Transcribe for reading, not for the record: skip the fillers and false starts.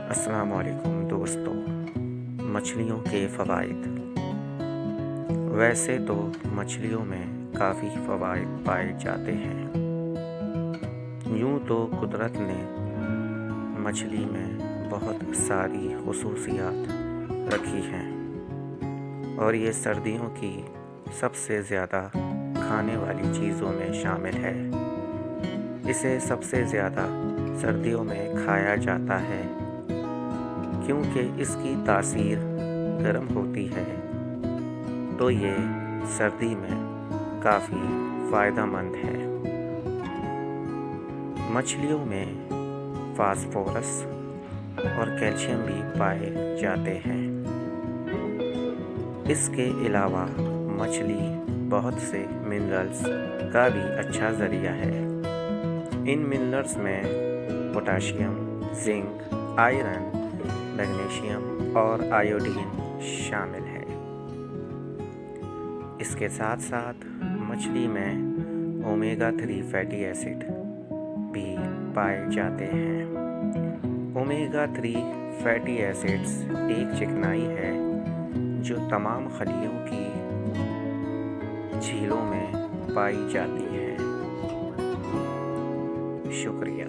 السلام علیکم دوستو، مچھلیوں کے فوائد۔ ویسے تو مچھلیوں میں کافی فوائد پائے جاتے ہیں۔ یوں تو قدرت نے مچھلی میں بہت ساری خصوصیات رکھی ہیں اور یہ سردیوں کی سب سے زیادہ کھانے والی چیزوں میں شامل ہے۔ اسے سب سے زیادہ سردیوں میں کھایا جاتا ہے کیونکہ اس کی تاثیر گرم ہوتی ہے، تو یہ سردی میں کافی فائدہ مند ہے۔ مچھلیوں میں فاسفورس اور کیلشیم بھی پائے جاتے ہیں۔ اس کے علاوہ مچھلی بہت سے منرلز کا بھی اچھا ذریعہ ہے۔ ان منرلز میں پوٹاشیم، زنک، آئرن، میگنیشیم اور آیوڈین شامل ہے۔ اس کے ساتھ ساتھ مچھلی میں اومیگا 3 فیٹی ایسڈ بھی پائے جاتے ہیں۔ اومیگا 3 فیٹی ایسڈز ایک چکنائی ہے جو تمام خلیوں کی جھیلوں میں پائی جاتی ہے۔ شکریہ۔